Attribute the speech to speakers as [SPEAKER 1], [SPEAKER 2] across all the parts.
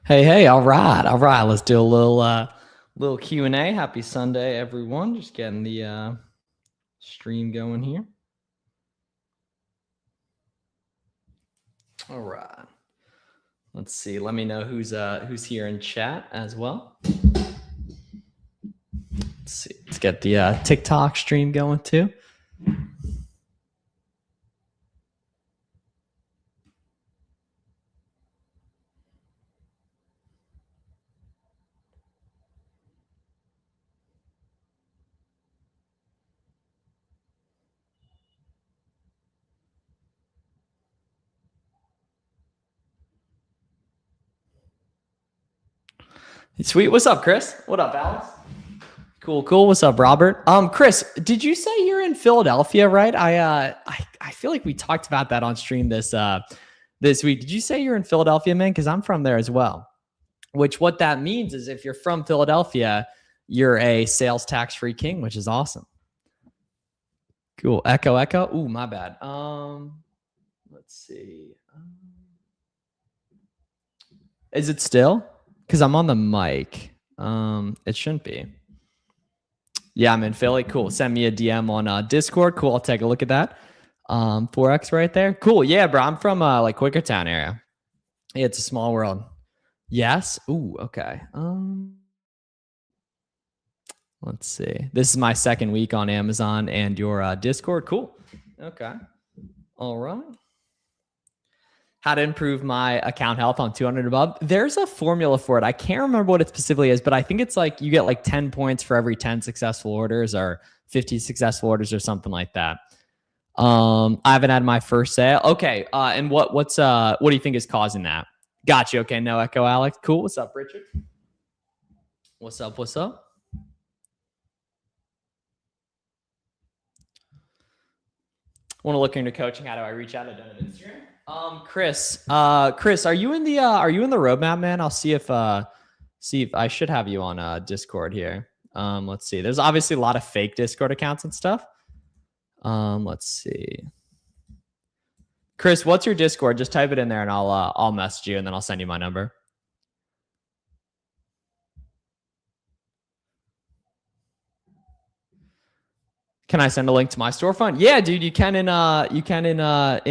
[SPEAKER 1] Hey, all right. Let's do a little Q&A. Happy Sunday, everyone. Just getting the stream going here. All right. Let's see. Let me know who's here in chat as well. Let's see. Let's get the TikTok stream going too. Sweet. What's up, Chris? What up, Alex? Cool. What's up, Robert? Chris, did you say you're in Philadelphia, right? I feel like we talked about that on stream this week. Did you say you're in Philadelphia, man? Because I'm from there as well. Which what that means is if you're from Philadelphia, you're a sales tax-free king, which is awesome. Cool. Echo. Ooh, my bad. Let's see. Is it still? Because I'm on the mic. It shouldn't be. Yeah, I'm in Philly. Cool. Send me a DM on Discord. Cool. I'll take a look at that. 4X right there. Cool. Yeah, bro. I'm from like Quakertown area. Yeah, it's a small world. Yes. Ooh, okay. Let's see. This is my second week on Amazon and your Discord. Cool. Okay. All right. How to improve my account health on 200 above. There's a formula for it. I can't remember what it specifically is, but I think it's like you get like 10 points for every 10 successful orders or 50 successful orders or something like that. I haven't had my first sale. Okay. And what do you think is causing that? Gotcha. Okay. No echo, Alex. Cool. What's up, Richard? What's up? Want to look into coaching? How do I reach out to them on Instagram? Chris, are you in the roadmap, man? I'll see if I should have you on Discord here. Let's see. There's obviously a lot of fake Discord accounts and stuff. Let's see. Chris, what's your Discord? Just type it in there and I'll message you and then I'll send you my number. Can I send a link to my storefront? Yeah, dude, you can in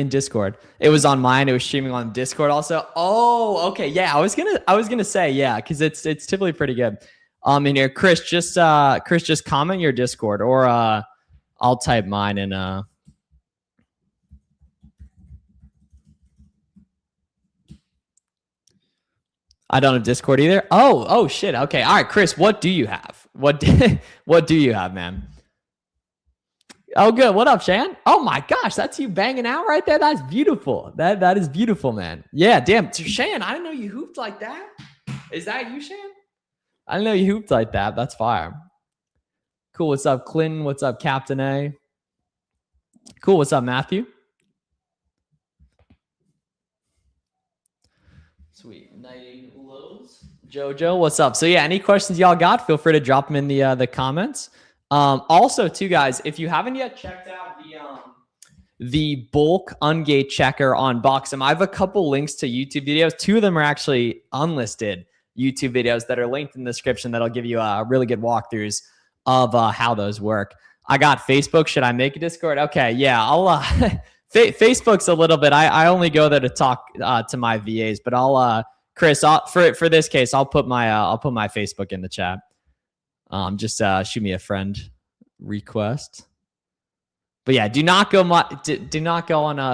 [SPEAKER 1] Discord. It was on mine. It was streaming on Discord also. Oh, okay. Yeah, I was gonna say yeah, because it's typically pretty good. In here, Chris, just comment your Discord or I'll type mine in. I don't have Discord either. Oh shit. Okay. All right, Chris, what do you have? What do you have, man? Oh, good. What up, Shan? Oh my gosh, that's you banging out right there. That's beautiful. That is beautiful, man. Yeah, damn. Shan, I didn't know you hooped like that. Is that you, Shan? I didn't know you hooped like that. That's fire. Cool. What's up, Clinton? What's up, Captain A? Cool. What's up, Matthew? Sweet. Nighting lows. Jojo, what's up? So yeah, any questions y'all got? Feel free to drop them in the comments. Also, too, guys, if you haven't yet checked out the bulk Ungate checker on Boxem, I have a couple links to YouTube videos. 2 of them are actually unlisted YouTube videos that are linked in the description that'll give you really good walkthroughs of how those work. I got Facebook. Should I make a Discord? Okay, yeah, I'll. Facebook's a little bit. I only go there to talk to my VAs, but I'll Chris. For this case, I'll put my Facebook in the chat. Just shoot me a friend request. But yeah, do not go on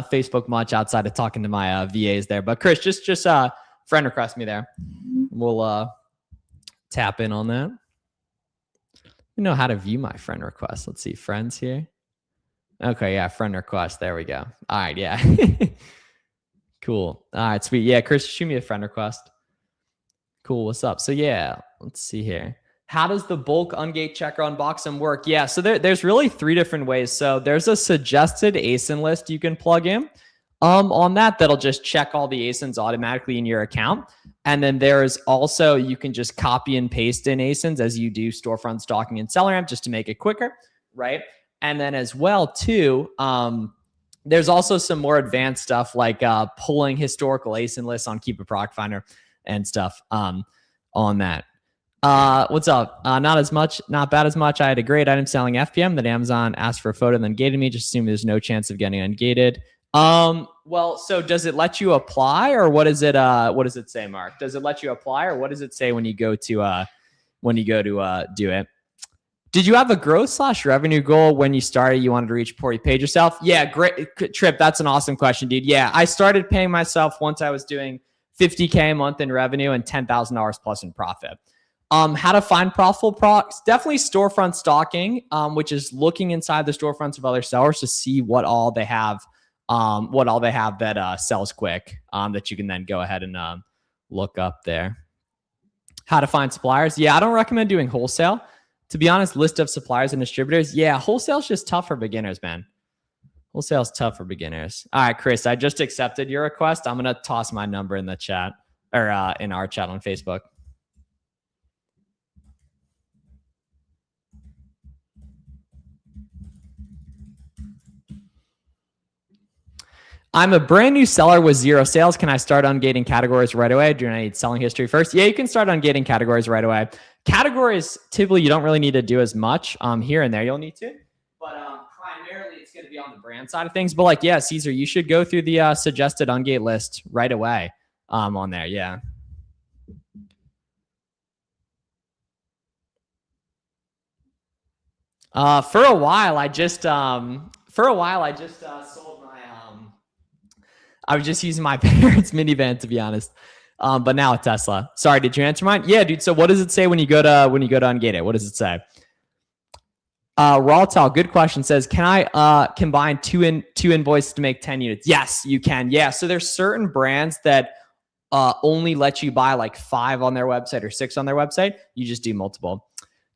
[SPEAKER 1] Facebook much outside of talking to my VAs there. But Chris, just friend request me there. We'll tap in on that. You know how to view my friend request. Let's see, friends here. Okay, yeah, friend request. There we go. All right, yeah. Cool. All right, sweet. Yeah, Chris, shoot me a friend request. Cool. What's up? So yeah, let's see here. How does the bulk Ungate checker on Boxem work? Yeah, so there's really 3 different ways. So there's a suggested ASIN list you can plug in on that'll just check all the ASINs automatically in your account. And then there's also, you can just copy and paste in ASINs as you do storefront stocking and seller amp just to make it quicker, right? And then as well, too, there's also some more advanced stuff like pulling historical ASIN lists on Keep a Proc Finder. and stuff on that. What's up? Not bad as much. I had a great item selling FPM that Amazon asked for a photo and then gated me. Just assume there's no chance of getting ungated. Well, so does it let you apply, or what does it say, Mark? Does it let you apply, or what does it say when you go to do it? Did you have a growth/revenue goal when you started? You wanted to reach before you paid yourself? Yeah, great, Trip. That's an awesome question, dude. Yeah, I started paying myself once I was doing $50K a month in revenue and $10,000 plus in profit. How to find profitable products? Definitely storefront stalking, which is looking inside the storefronts of other sellers to see what all they have that sells quick, that you can then go ahead and look up there. How to find suppliers? Yeah, I don't recommend doing wholesale. To be honest, list of suppliers and distributors. Yeah, wholesale's just tough for beginners, man. Wholesale's tough for beginners. All right, Chris, I just accepted your request. I'm going to toss my number in the chat, or in our chat on Facebook. I'm a brand new seller with 0 sales. Can I start ungating categories right away? Do I need selling history first? Yeah, you can start ungating categories right away. Categories, typically, you don't really need to do as much. Here and there, you'll need to. But primarily, it's going to be on the brand side of things. But like, yeah, Caesar, you should go through the suggested ungate list right away on there. Yeah. For a while, I just sold my. I was just using my parents' minivan, to be honest. But now a Tesla. Sorry, did you answer mine? Yeah, dude. So what does it say when you go to ungate it? What does it say? Rawtal, good question, says, can I combine two invoices to make 10 units? Yes, you can. Yeah. So there's certain brands that only let you buy like 5 on their website or 6 on their website. You just do multiple.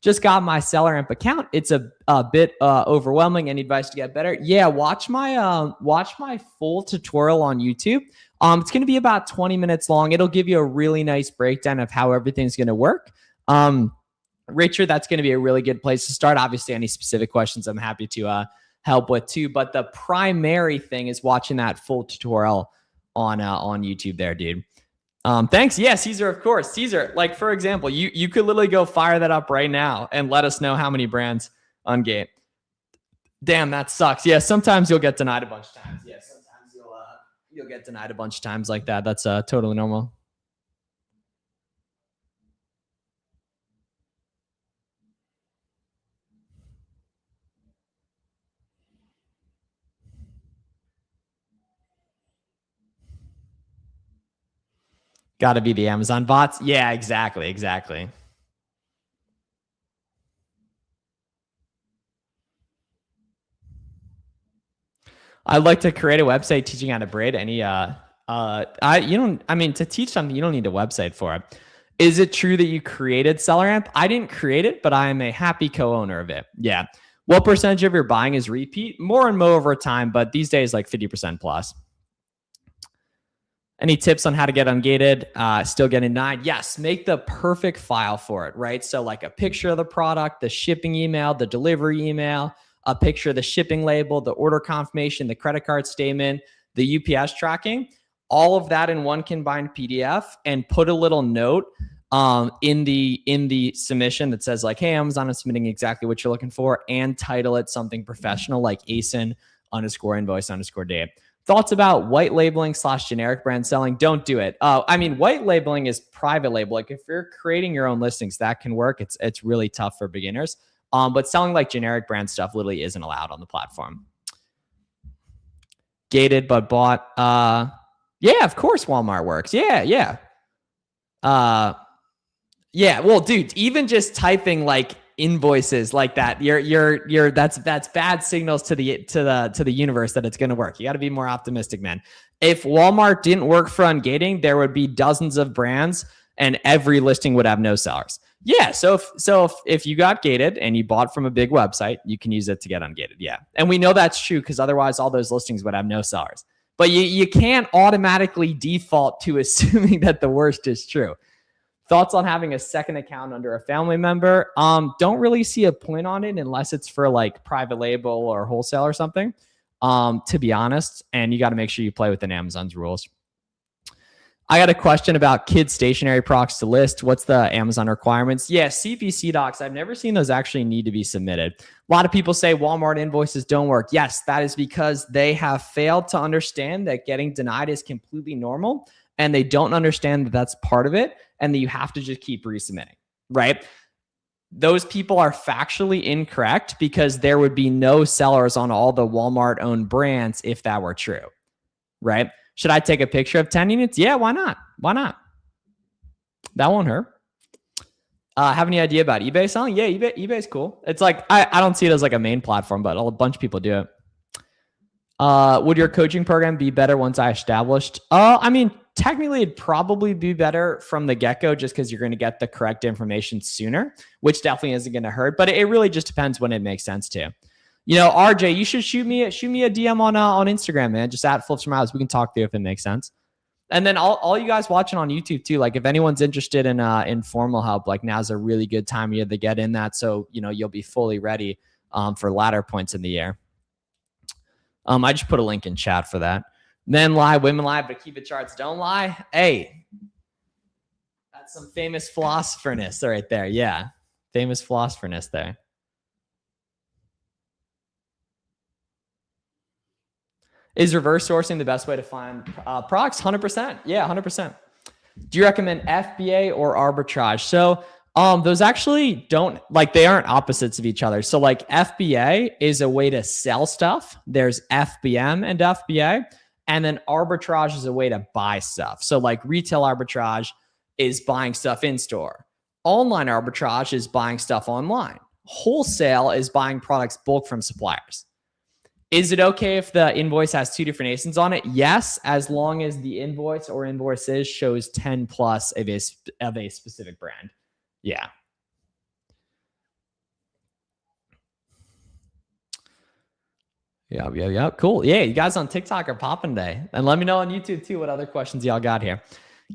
[SPEAKER 1] Just got my SellerAmp account. It's a bit overwhelming. Any advice to get better? Yeah, watch my full tutorial on YouTube. It's going to be about 20 minutes long. It'll give you a really nice breakdown of how everything's going to work. Richard, that's going to be a really good place to start. Obviously, any specific questions, I'm happy to help with too. But the primary thing is watching that full tutorial on YouTube there, dude. Thanks. Yeah, Caesar, of course. Caesar, like, for example, you could literally go fire that up right now and let us know how many brands ungate. Damn, that sucks. Yeah, sometimes you'll get denied a bunch of times. Yeah, sometimes you'll get denied a bunch of times like that. That's totally normal. Got to be the Amazon bots. Yeah, exactly. I'd like to create a website teaching how to braid. Any to teach something, you don't need a website for it. Is it true that you created SellerAmp? I didn't create it, but I am a happy co-owner of it. Yeah. What percentage of your buying is repeat? More and more over time, but these days like 50% plus. Any tips on how to get ungated? Still getting denied? Yes, make the perfect file for it, right? So like a picture of the product, the shipping email, the delivery email, a picture of the shipping label, the order confirmation, the credit card statement, the UPS tracking, all of that in one combined PDF, and put a little note in the submission that says like, hey, Amazon is submitting exactly what you're looking for, and title it something professional like ASIN_invoice_date. Thoughts about white labeling / generic brand selling? Don't do it. White labeling is private label. Like if you're creating your own listings, that can work. It's really tough for beginners. But selling like generic brand stuff literally isn't allowed on the platform. Gated but bought. Yeah, of course Walmart works. Yeah. Well, dude, even just typing like invoices like that, that's bad signals to the universe that it's going to work. You got to be more optimistic, man. If Walmart didn't work for ungating, there would be dozens of brands and every listing would have no sellers. Yeah, so if you got gated and you bought from a big website, you can use it to get ungated. Yeah, and we know that's true because otherwise all those listings would have no sellers. But you can't automatically default to assuming that the worst is true. Thoughts on having a second account under a family member? Don't really see a point on it unless it's for like private label or wholesale or something, to be honest. And you got to make sure you play within Amazon's rules. I got a question about kids stationary products to list. What's the Amazon requirements? Yeah, CPC docs. I've never seen those actually need to be submitted. A lot of people say Walmart invoices don't work. Yes, that is because they have failed to understand that getting denied is completely normal, and they don't understand that that's part of it, and that you have to just keep resubmitting, right? Those people are factually incorrect because there would be no sellers on all the Walmart owned brands if that were true, right? Should I take a picture of 10 units? Yeah, why not? Why not? That won't hurt. Have any idea about eBay selling? Yeah, eBay's cool. It's like, I don't see it as like a main platform, but a bunch of people do it. Would your coaching program be better once I established? I mean, technically it'd probably be better from the get-go just because you're going to get the correct information sooner, which definitely isn't going to hurt, but it really just depends when it makes sense to. You know, RJ, you should shoot me a DM on Instagram, man. Just at Flips from House. We can talk through if it makes sense. And then all you guys watching on YouTube too, like if anyone's interested in formal help, like now's a really good time of year to get in that. So, you know, you'll be fully ready for latter points in the year. I just put a link in chat for that. Men lie, women lie, but keep it charts don't lie. Hey, that's some famous philosopherness right there. Yeah, famous philosopherness there. Is reverse sourcing the best way to find products? 100%. Yeah, 100%. Do you recommend FBA or arbitrage? So those actually don't, like, they aren't opposites of each other. So like FBA is a way to sell stuff. There's FBM and FBA. And then arbitrage is a way to buy stuff. So like retail arbitrage is buying stuff in store. Online arbitrage is buying stuff online. Wholesale is buying products bulk from suppliers. Is it okay if the invoice has two different ASINs on it? Yes, as long as the invoice or invoices shows 10 plus of a specific brand. Yeah. Yeah. Cool. Yeah, you guys on TikTok are popping today. And let me know on YouTube too what other questions y'all got here.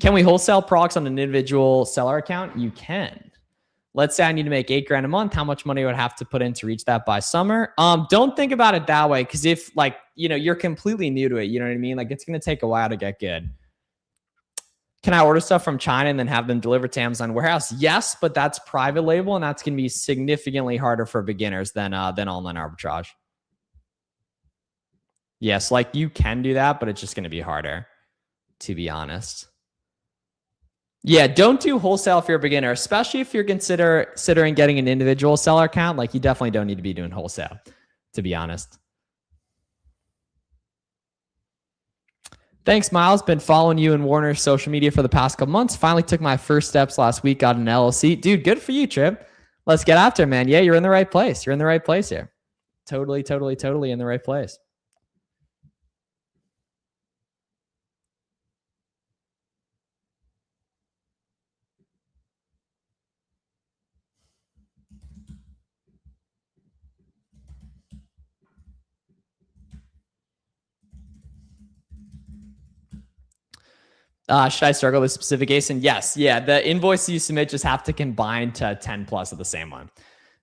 [SPEAKER 1] Can we wholesale products on an individual seller account? You can. Let's say I need to make $8,000 a month. How much money would I have to put in to reach that by summer? Don't think about it that way. Cause if like, you know, you're completely new to it, you know what I mean? Like it's going to take a while to get good. Can I order stuff from China and then have them delivered to Amazon warehouse? Yes, but that's private label. And that's going to be significantly harder for beginners than online arbitrage. Yes. Like you can do that, but it's just going to be harder, to be honest. Yeah, don't do wholesale if you're a beginner, especially if you're considering getting an individual seller account. Like you definitely don't need to be doing wholesale, to be honest. Thanks, Miles. Been following you and Warner's social media for the past couple months. Finally took my first steps last week, got an LLC. Dude, good for you, Trip. Let's get after it, man. Yeah, you're in the right place. You're in the right place here. Totally in the right place. Should I struggle with specific ASIN? Yes. Yeah. The invoice you submit just have to combine to 10 plus of the same one.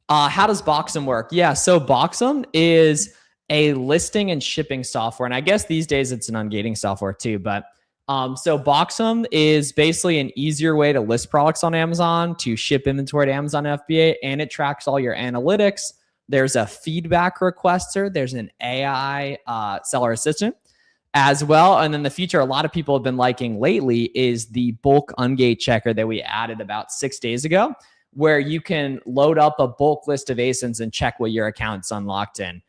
[SPEAKER 1] How does Boxem work? Yeah. So Boxem is a listing and shipping software. And I guess these days it's an ungating software too. But so Boxem is basically an easier way to list products on Amazon, to ship inventory to Amazon FBA, and it tracks all your analytics. There's a feedback requester. There's an AI seller assistant as well. And then the feature a lot of people have been liking lately is the bulk Ungate checker that we added about 6 days ago, where you can load up a bulk list of ASINs and check what your account's unlocked in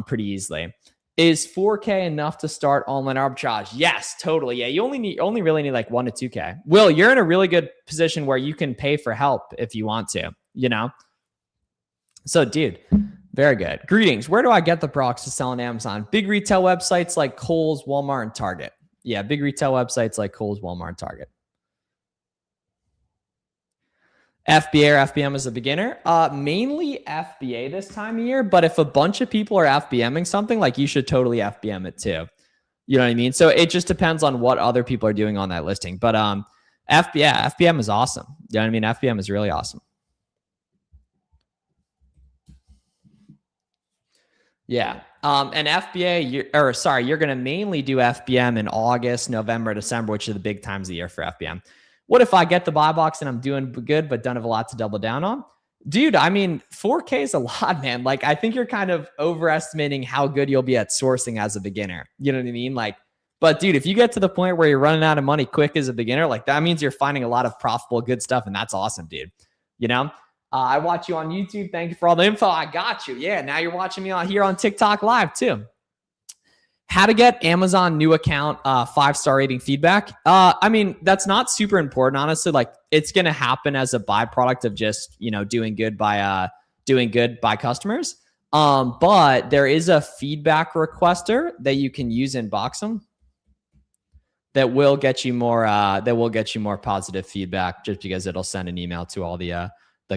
[SPEAKER 1] pretty easily. Is 4K enough to start online arbitrage? Yes, totally. Yeah, you only really need like 1 to 2K. Will, you're in a really good position where you can pay for help if you want to, you know? So, dude, very good. Greetings. Where do I get the products to sell on Amazon? Big retail websites like Kohl's, Walmart, and Target. Yeah, big retail websites like Kohl's, Walmart, and Target. FBA or FBM as a beginner? Mainly FBA this time of year, but if a bunch of people are FBMing something, like you should totally FBM it too. You know what I mean? So it just depends on what other people are doing on that listing. But FBM is awesome. You know what I mean? FBM is really awesome. Yeah. And FBA, you're going to mainly do FBM in August, November, December, which are the big times of the year for FBM. What if I get the buy box and I'm doing good, but don't have a lot to double down on? Dude, I mean, 4K is a lot, man. Like, I think you're kind of overestimating how good you'll be at sourcing as a beginner. You know what I mean? Like, but dude, if you get to the point where you're running out of money quick as a beginner, like that means you're finding a lot of profitable, good stuff. And that's awesome, dude. You know? I watch you on YouTube. Thank you for all the info. I got you. Yeah, now you're watching me on here on TikTok live too. How to get Amazon new account 5-star rating feedback. I mean, that's not super important, honestly. Like, it's gonna happen as a byproduct of just, you know, doing good by customers. But there is a feedback requester that you can use in Boxem that will get you more positive feedback, just because it'll send an email to all the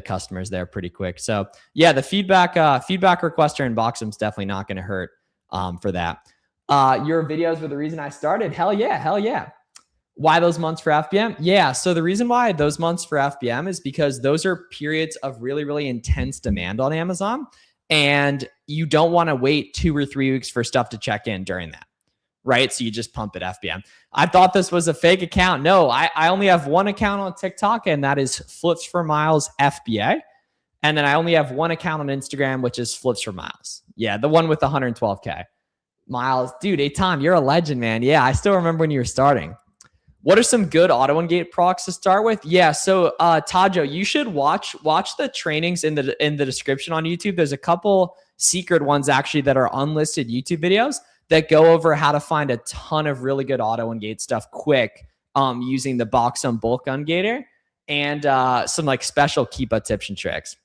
[SPEAKER 1] customers there pretty quick. So yeah, the feedback requester in Boxem is definitely not going to hurt for that. Your videos were the reason I started. Hell yeah. Why those months for FBM? Yeah, so the reason why those months for FBM is because those are periods of really, really intense demand on Amazon, and you don't want to wait 2 or 3 weeks for stuff to check in during that. Right? So you just pump it FBM. I thought this was a fake account. No, I only have one account on TikTok, and that is Flips for Miles FBA. And then I only have one account on Instagram, which is Flips for Miles. Yeah, the one with 112K. Miles, dude, Eitan, you're a legend, man. Yeah, I still remember when you were starting. What are some good auto Ungate products to start with? Yeah, so Tajo, you should watch the trainings in the description on YouTube. There's a couple secret ones actually that are unlisted YouTube videos that go over how to find a ton of really good auto Ungate stuff quick using the Boxem bulk ungater and some like special Keepa tips and tricks.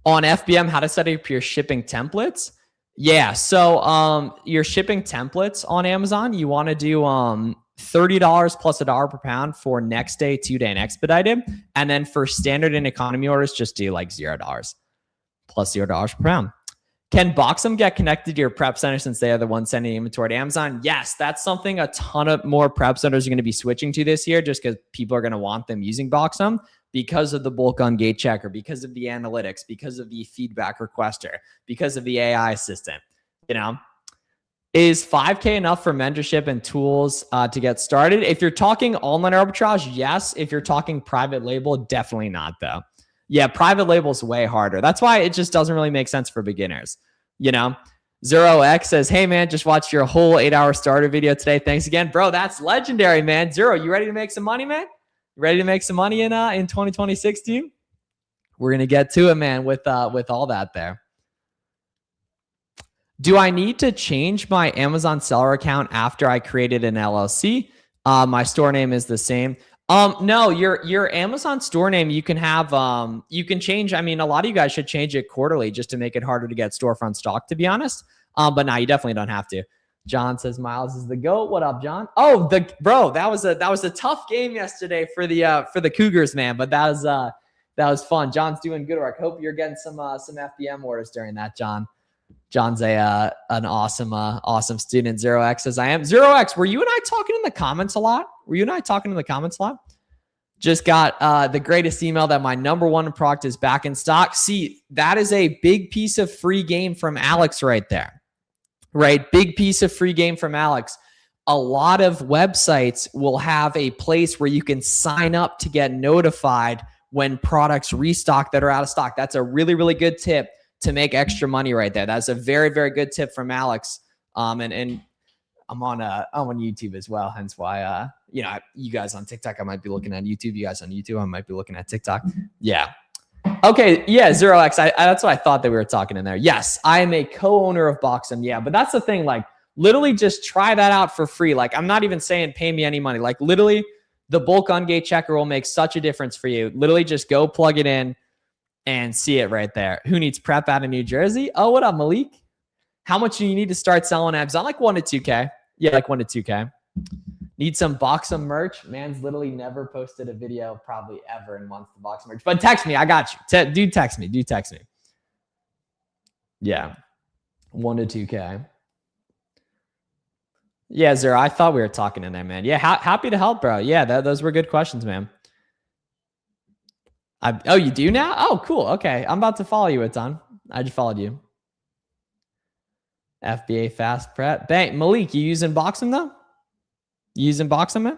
[SPEAKER 1] On FBM, how to set up your shipping templates. Yeah, so your shipping templates on Amazon, you want to do $30 plus $1 per pound for next day, 2-day, and expedited. And then for standard and economy orders, just do like $0 plus $0 per pound. Can Boxem get connected to your prep center since they are the ones sending inventory to Amazon? Yes, that's something a ton of more prep centers are going to be switching to this year, just because people are going to want them using Boxem because of the bulk Ungate checker, because of the analytics, because of the feedback requester, because of the AI assistant. You know, is 5K enough for mentorship and tools to get started? If you're talking online arbitrage, yes. If you're talking private label, definitely not though. Yeah, private label is way harder. That's why it just doesn't really make sense for beginners. You know, Zero X says, hey man, just watched your whole 8-hour starter video today. Thanks again, bro. That's legendary, man. Zero, you ready to make some money, man? You ready to make some money in 2026, team? We're gonna get to it, man, with all that there. Do I need to change my Amazon seller account after I created an LLC? My store name is the same. No, your Amazon store name, you can have, you can change. I mean, a lot of you guys should change it quarterly just to make it harder to get storefront stock, to be honest. But no, you definitely don't have to. John says Miles is the GOAT. What up, John? Oh, bro, that was a tough game yesterday for the Cougars, man. But that was fun. John's doing good work. Hope you're getting some FBM orders during that, John. John's an awesome student. Zero X says I am. Zero X, were you and I talking in the comments a lot? Just got the greatest email that my #1 product is back in stock. See, that is a big piece of free game from Alex right there. Right? Big piece of free game from Alex. A lot of websites will have a place where you can sign up to get notified when products restock that are out of stock. That's a really, really good tip to make extra money right there. That's a very, very good tip from Alex. And I'm on YouTube as well. Hence why, you guys on TikTok, I might be looking at YouTube. You guys on YouTube, I might be looking at TikTok. Yeah. Okay. Yeah. Zero X. That's what I thought that we were talking in there. Yes. I am a co-owner of Boxem. Yeah. But that's the thing. Like, literally just try that out for free. Like, I'm not even saying pay me any money. Like, literally the bulk Ungate checker will make such a difference for you. Literally just go plug it in and see it right there. Who needs prep out of New Jersey? Oh, what up, Malik? How much do you need to start selling Amazon? Like 1 to 2K. Yeah, like 1 to 2K. Need some Boxem merch. Man's literally never posted a video probably ever and wants the Boxem merch. But text me. I got you. Dude, text me. Yeah. 1 to 2K. Yeah, Zero. I thought we were talking in there, man. Yeah, happy to help, bro. Yeah, those were good questions, man. Oh, you do now? Oh, cool. Okay. I'm about to follow you, Eitan. I just followed you. FBA fast prep. Bang. Malik, you using Boxem though? You using Boxem, man?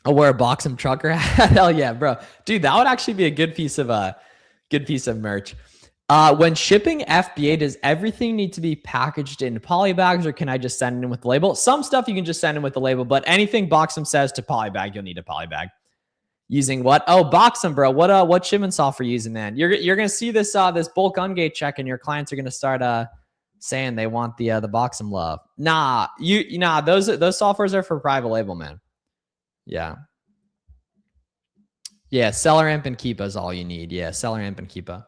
[SPEAKER 1] I'll wear a Boxem trucker hat. Hell yeah, bro. Dude, that would actually be a good piece of merch. When shipping FBA, does everything need to be packaged in poly bags, or can I just send it in with the label? Some stuff you can just send in with the label, but anything Boxem says to poly bag, you'll need a poly bag. Using what? Oh, Boxem, bro. What shipment software are you using, man? You're gonna see this bulk Ungate check, and your clients are gonna start saying they want the Boxem love. Nah, those softwares are for private label, man. Yeah. Yeah, Seller Amp and Keepa is all you need. Yeah, Seller Amp and Keepa.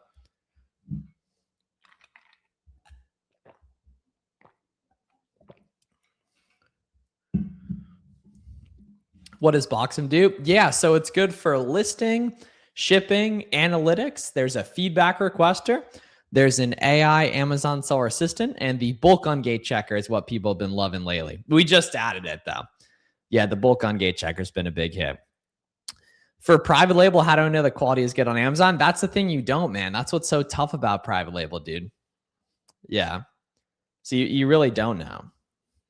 [SPEAKER 1] What does Boxem do? Yeah, so it's good for listing, shipping, analytics. There's a feedback requester. There's an AI Amazon seller assistant, and the bulk Ungate checker is what people have been loving lately. We just added it though. Yeah, the bulk Ungate checker has been a big hit. For private label, how do I know the quality is good on Amazon? That's the thing you don't, man. That's what's so tough about private label, dude. Yeah. So you really don't know.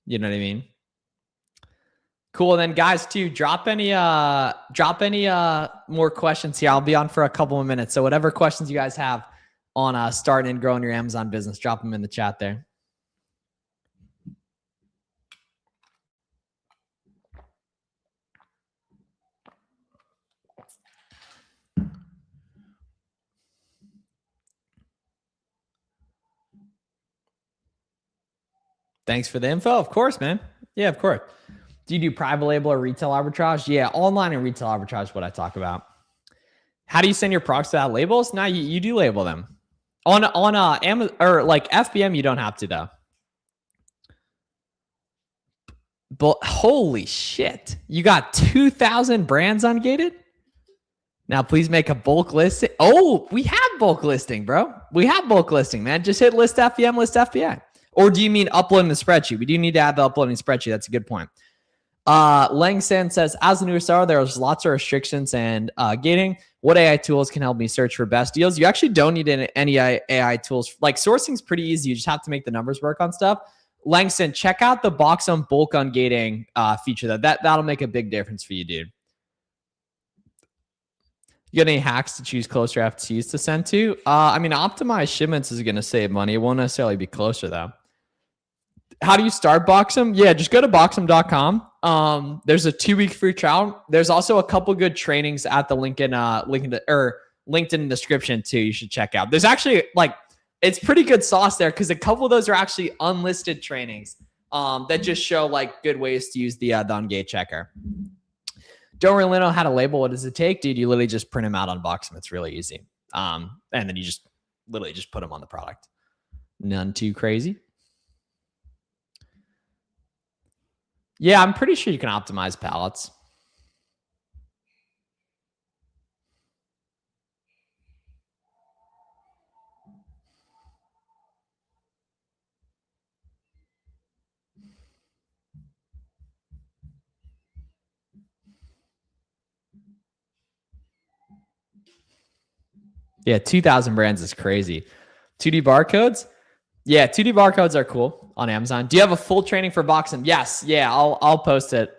[SPEAKER 1] You know what I mean? Cool. Then guys, too, drop any more questions here. I'll be on for a couple of minutes. So whatever questions you guys have on starting and growing your Amazon business, drop them in the chat there. Thanks for the info. Of course, man. Yeah, of course. Do you do private label or retail arbitrage? Yeah, online and retail arbitrage is what I talk about. How do you send your products without labels? Now you do label them. On Amazon or like FBM, you don't have to though. But holy shit, you got 2,000 brands ungated? Now please make a bulk listing. Oh, we have bulk listing, bro. We have bulk listing, man. Just hit list FBM, list FBA. Or do you mean uploading the spreadsheet? We do need to add the uploading spreadsheet. That's a good point. Langsan says, as a new seller, there's lots of restrictions and gating. What AI tools can help me search for best deals? You actually don't need any AI tools. Like sourcing is pretty easy. You just have to make the numbers work on stuff. Langston, check out the Boxem bulk ungating feature. That'll make a big difference for you, dude. You got any hacks to choose closer FTs to send to? I mean, optimized shipments is going to save money. It won't necessarily be closer though. How do you start Boxem? Yeah, just go to boxem.com. There's a 2-week free trial. There's also a couple good trainings at the link in LinkedIn description too. You should check out. There's actually it's pretty good sauce there because a couple of those are actually unlisted trainings that just show good ways to use the Ungate checker. Don't really know how to label. What does it take, dude? You literally just print them out on Boxem. It's really easy. And then you just literally just put them on the product. None too crazy. Yeah, I'm pretty sure you can optimize pallets. Yeah, 2,000 brands is crazy. 2D barcodes? Yeah, 2D barcodes are cool on Amazon. Do you have a full training for Boxem? Yes. Yeah, I'll post it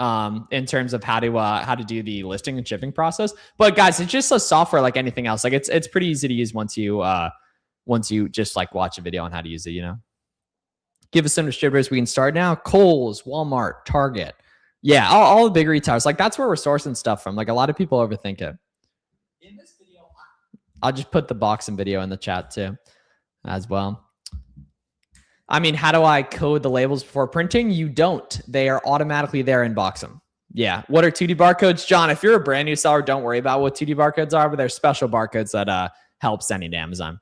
[SPEAKER 1] in terms of how to do the listing and shipping process. But guys, it's just a software like anything else. Like it's pretty easy to use once you just watch a video on how to use it, you know. Give us some distributors we can start now. Kohl's, Walmart, Target. Yeah, all the big retailers. That's where we're sourcing stuff from. A lot of people overthink it. In this video, I'll just put the Boxem video in the chat too as well. I mean, how do I code the labels before printing? You don't. They are automatically there in Boxem. Yeah. What are 2D barcodes? John, if you're a brand new seller, don't worry about what 2D barcodes are, but there's special barcodes that help sending to Amazon.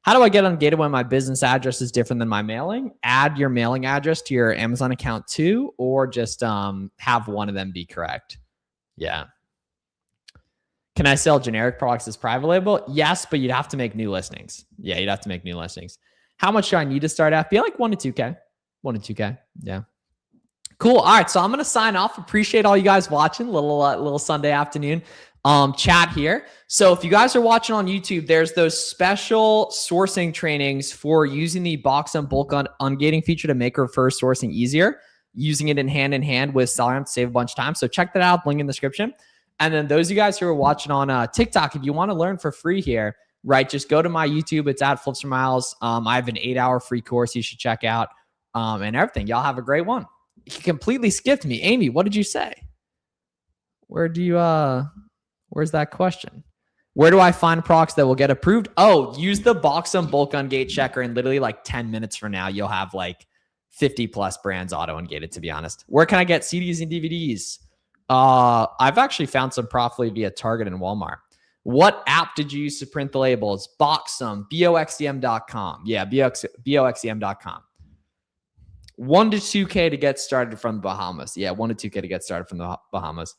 [SPEAKER 1] How do I get ungated when my business address is different than my mailing? Add your mailing address to your Amazon account too, or just have one of them be correct. Yeah. Can I sell generic products as private label? Yes, but you'd have to make new listings. Yeah, you'd have to make new listings. How much do I need to start at? Be like 1 to 2K. 1 to 2K. Yeah. Cool. All right. So I'm going to sign off. Appreciate all you guys watching. Little Sunday afternoon chat here. So if you guys are watching on YouTube, there's those special sourcing trainings for using the Boxem bulk ungating feature to make reverse sourcing easier, using it in hand with SellerAmp to save a bunch of time. So check that out. Link in the description. And then those of you guys who are watching on TikTok, if you want to learn for free here, right, just go to my YouTube. It's at Flips for Miles. I have an 8-hour free course you should check out and everything. Y'all have a great one. He completely skipped me. Amy, what did you say? Where's that question? Where do I find products that will get approved? Oh, use the Boxem bulk ungate checker, and literally like 10 minutes from now, you'll have like 50 plus brands auto ungated, to be honest. Where can I get CDs and DVDs? I've actually found some profitably via Target and Walmart. What app did you use to print the labels? Boxem, boxem.com. Yeah, boxem.com. 1 to 2K to get started from the Bahamas. Yeah, 1 to 2K to get started from the Bahamas.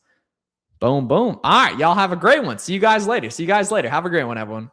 [SPEAKER 1] Boom, boom. All right, y'all have a great one. See you guys later. Have a great one, everyone.